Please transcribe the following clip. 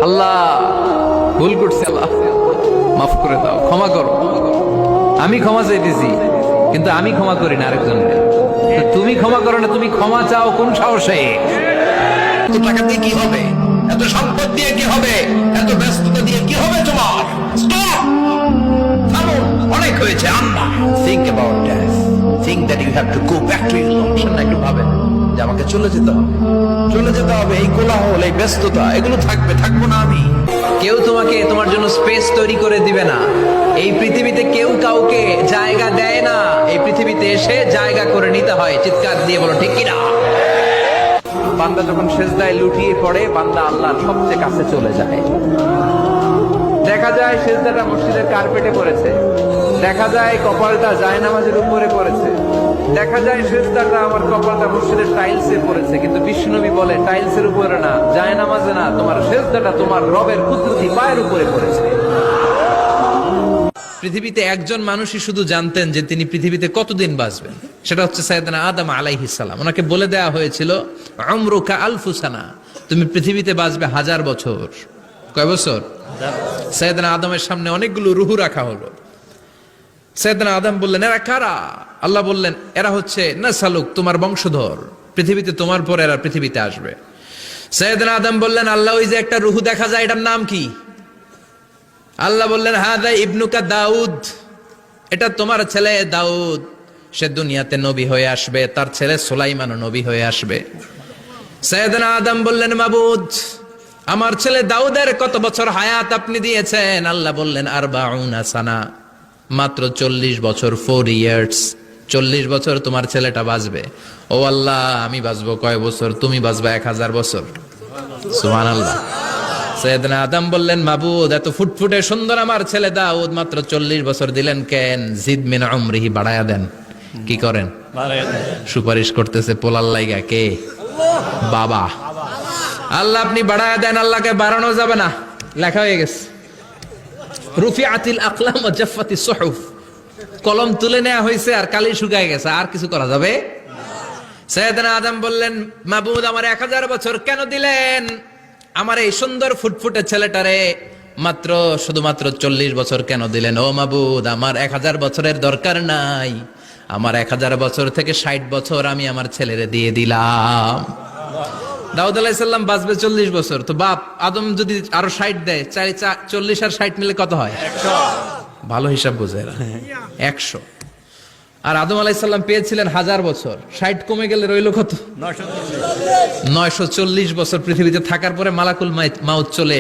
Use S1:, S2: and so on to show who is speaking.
S1: আল্লাহ ভুল করছি, আল্লাহ মাফ করে দাও, ক্ষমা করো। আমি ক্ষমা চাইতেছি, কিন্তু আমি ক্ষমা করি না আরেকজনকে। তো তুমি ক্ষমা করো না, তুমি ক্ষমা চাও কোন সাহসে?
S2: এত টাকা দিয়ে কি হবে? এত সম্পদ দিয়ে কি হবে? এত ব্যস্ততা দিয়ে কি হবে তোমার? স্টপ! থামো, অনেক হয়েছে। আম্মা, think about death. Think that you have to go back to your Lord. না, একটু ভাবেন যে আমাকে চলে যেতে হবে, চলে যেতে হবে। এই কোলাহল, এই ব্যস্ততা, এগুলো থাকবে, থাকবো না আমি।
S1: কেউ তোমাকে তোমার জন্য স্পেস তৈরি করে দিবে না। এই পৃথিবীতে কেউ কাউকে জায়গা দেয় না। এই পৃথিবীতে এসে জায়গা করে নিতে হয়। চিৎকার দিয়ে বলো ঠিক কিনা? বান্দা যখন সেজদায় লুটিয়ে পড়ে, বান্দা আল্লাহর সবচেয়ে কাছে চলে যায়। দেখা যায় সেজদাটা মসজিদের কার্পেটে পড়েছে, দেখা যায় কপালটা জায়নামাজের উপরে পড়েছে, দেখা যায় সেজদাটা আমার কপালটা মসজিদের টাইলসে পড়েছে। কিন্তু বিশ্বনবী বলে টাইলসের উপরে না, জায়নামাজে না, তোমার সেজদাটা তোমার রবের কুদরতি পায়ের উপরে পড়েছে। পৃথিবীতে একজন মানুষই শুধু জানতেন যে তিনি পৃথিবীতে কতদিন বাঁচবেন, সেটা হচ্ছে সাইয়েদনা আদম আলাইহিস সালাম। ওনাকে বলে দেওয়া হয়েছিল উমরুকা আলফু সানা, তুমি পৃথিবীতে বাঁচবে 1000 বছর। কয় বছর? সাইয়েদনা আদমের সামনে অনেকগুলো রুহু রাখা হলো। সাইয়েদনা আদম বললেন, এরা কারা? আল্লাহ বললেন, এরা হচ্ছে নাসালুক, তোমার বংশধর, পৃথিবীতে তোমার পর এরা পৃথিবীতে আসবে। সাইয়েদনা আদম বললেন, আল্লাহ ওই যে একটা রুহু দেখা যায়, এটার নাম কি? আল্লাহ বললেন, হাদা ইবনুকা দাউদ, এটা তোমার ছেলে দাউদ, সে দুনিয়াতে নবী হয়ে আসবে, তার ছেলে সুলাইমানও নবী হয়ে আসবে। সাইয়েদনা আদম বললেন, মাবুদ, আমার ছেলে দাউদের কত বছর হায়াত আপনি দিয়েছেন? আল্লাহ বললেন, 40 সানা, মাত্র 40 বছর, 4 ইয়ার্স। 40 বছর তোমার ছেলেটা বাঁচবে। ও আল্লাহ, আমি বাঁচবো কয় বছর? তুমি বাঁচবা 1000 বছর। সুবহানাল্লাহ। সাইয়েদনা আদম বললেন, মাবুদ, এত ফুটফুটে সুন্দর আমার ছেলে দাউদ, মাত্র 40 বছর দিলেন কেন? জিদ মিন উমরিহি, বাড়ায়া দেন। কি করেন? সুপারিশ করতেছে পোলার লাইগা কে? বাবা। আল্লাহ আপনি বাড়ায়া দেন। আল্লাহকে বাড়ানো যাবে না, লেখা হয়ে গেছে। রুফিআতিল আকলাম ওয়া জাফফাতিস সুহুফ, কলম তুলে নেওয়া হয়েছে আর কালি শুকায় গেছে, আর কিছু করা যাবে? সাইয়েদনা আদম বললেন, মাবুদ, আমার 1000 বছর কেন দিলেন? আমার এই সুন্দর ফুটফুটে ছেলেটারে মাত্র শুধুমাত্র 40 বছর কেন দিলেন? ও মাবুদ, আমার 1000 বছরের দরকার নাই, আমার 1000 বছর থেকে 60 বছর আমি আমার ছেলেরে দিয়ে দিলাম। দাউদ আলাইহিস সালাম বাঁচবে 40 বছর, তো বাপ আদম যদি আরো 60 দেয়, 40 আর 60 মিলে কত হয়? 100। ভালো হিসাব বোঝে এরা, 100। আর আদম আলাইহিস সালাম পেয়েছিলেন 1000 বছর, 60 কমে গেলে রইল কত? 940 বছর পৃথিবীতে থাকার পরে মালাকুল মাউত চলে